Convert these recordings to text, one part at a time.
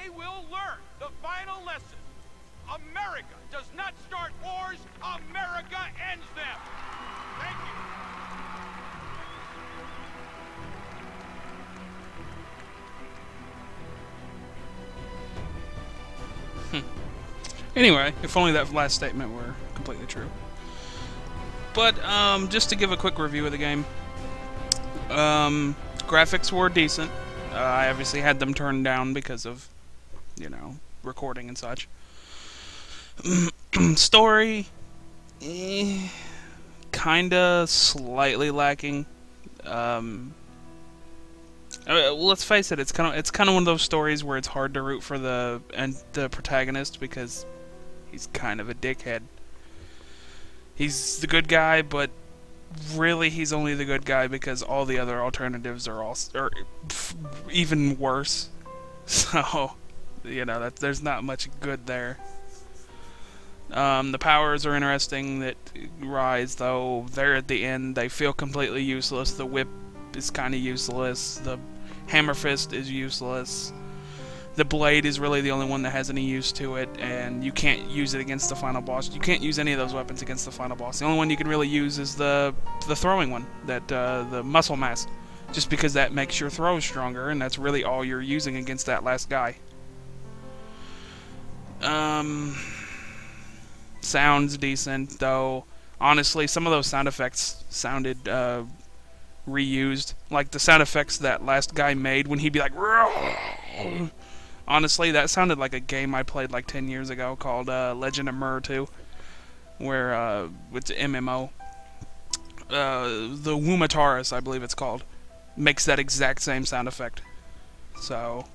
they will learn the final lesson. America does not start wars, America ends them. Thank you. Anyway, if only that last statement were completely true. But, just to give a quick review of the game. Graphics were decent. I obviously had them turned down because of, you know, recording and such. Story, kinda slightly lacking. Let's face it, it's kind of one of those stories where it's hard to root for the protagonist because he's kind of a dickhead. He's the good guy, but really he's only the good guy because all the other alternatives are even worse. So, you know, there's not much good there. The powers are interesting that rise, though. They're at the end. They feel completely useless. The whip is kind of useless. The hammer fist is useless. The blade is really the only one that has any use to it, and you can't use it against the final boss. You can't use any of those weapons against the final boss. The only one you can really use is the throwing one, the muscle mass, just because that makes your throw stronger, and that's really all you're using against that last guy. Sounds decent, though. Honestly, some of those sound effects sounded reused. Like the sound effects that last guy made when he'd be like, "Roar!" Honestly, that sounded like a game I played like 10 years ago called Legend of Mur 2, where it's MMO. The Wumataurus, I believe it's called, makes that exact same sound effect. So,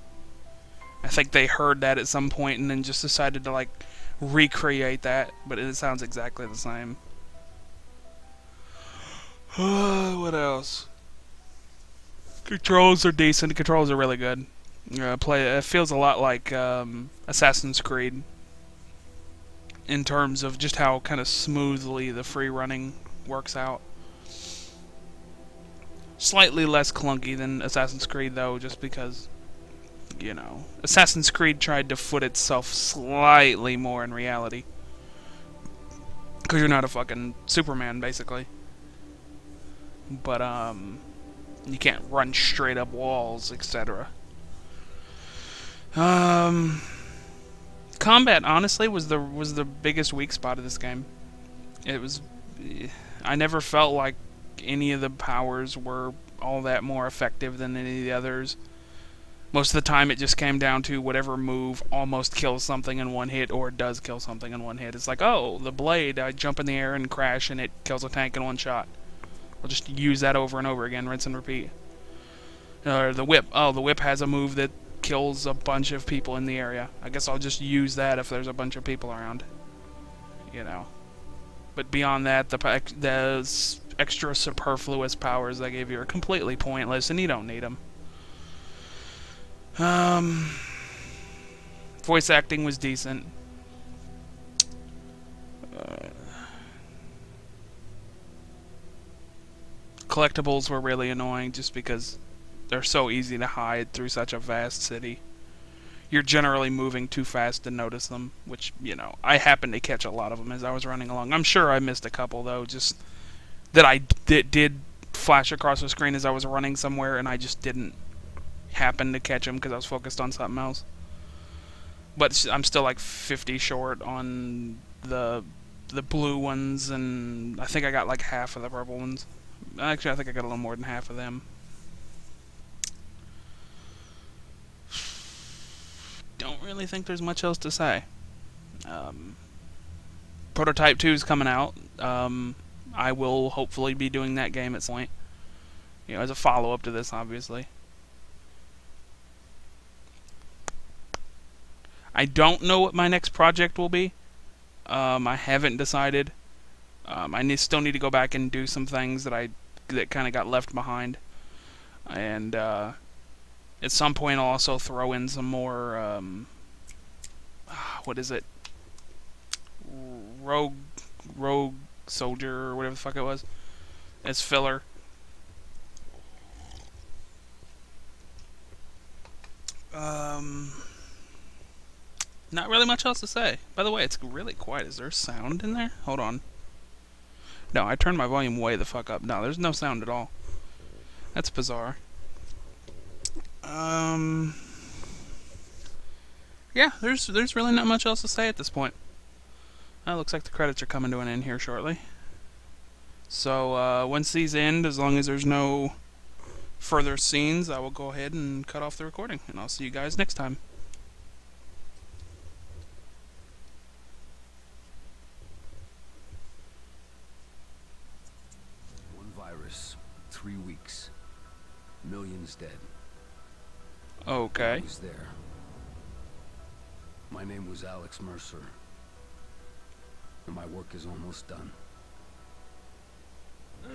I think they heard that at some point and then just decided to like recreate that, but it sounds exactly the same. What else? Controls are decent. The controls are really good. It feels a lot like Assassin's Creed in terms of just how kind of smoothly the free running works out. Slightly less clunky than Assassin's Creed, though, just because, you know, Assassin's Creed tried to foot itself slightly more in reality. Because you're not a fucking Superman, basically. But, you can't run straight up walls, etc. Combat, honestly, was the biggest weak spot of this game. It was... I never felt like any of the powers were all that more effective than any of the others. Most of the time it just came down to whatever move almost kills something in one hit or does kill something in one hit. It's like, oh, the blade, I jump in the air and crash and it kills a tank in one shot. I'll just use that over and over again, rinse and repeat. Or the whip. Oh, the whip has a move that kills a bunch of people in the area. I guess I'll just use that if there's a bunch of people around. You know. But beyond that, the extra superfluous powers they gave you are completely pointless, and you don't need them. Voice acting was decent. Collectibles were really annoying just because they're so easy to hide through such a vast city. You're generally moving too fast to notice them, which, you know, I happened to catch a lot of them as I was running along. I'm sure I missed a couple, though, just that I did flash across the screen as I was running somewhere, and I just didn't happen to catch them because I was focused on something else. But I'm still like 50 short on the blue ones, and I think I got like half of the purple ones. Actually, I think I got a little more than half of them. Don't really think there's much else to say. Prototype 2 is coming out. I will hopefully be doing that game at some point. You know, as a follow-up to this, obviously. I don't know what my next project will be. I haven't decided. I still need to go back and do some things that kind of got left behind. And at some point I'll also throw in some more what is it? Rogue Soldier or whatever the fuck it was. As filler. not really much else to say. By the way, it's really quiet. Is there sound in there? Hold on. No, I turned my volume way the fuck up. No, there's no sound at all. That's bizarre. Yeah, there's really not much else to say at this point. Looks like the credits are coming to an end here shortly. So, once these end, as long as there's no further scenes, I will go ahead and cut off the recording, and I'll see you guys next time. One virus, 3 weeks, millions dead. Okay. I was there. My name was Alex Mercer, and my work is almost done. What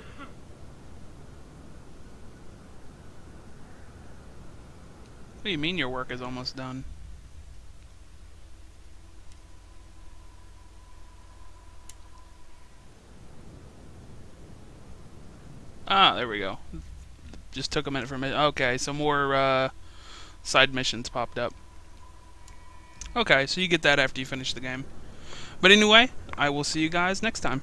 do you mean your work is almost done? Ah, there we go. Just took a minute for me. Okay, some more side missions popped up. Okay, so you get that after you finish the game. But anyway, I will see you guys next time.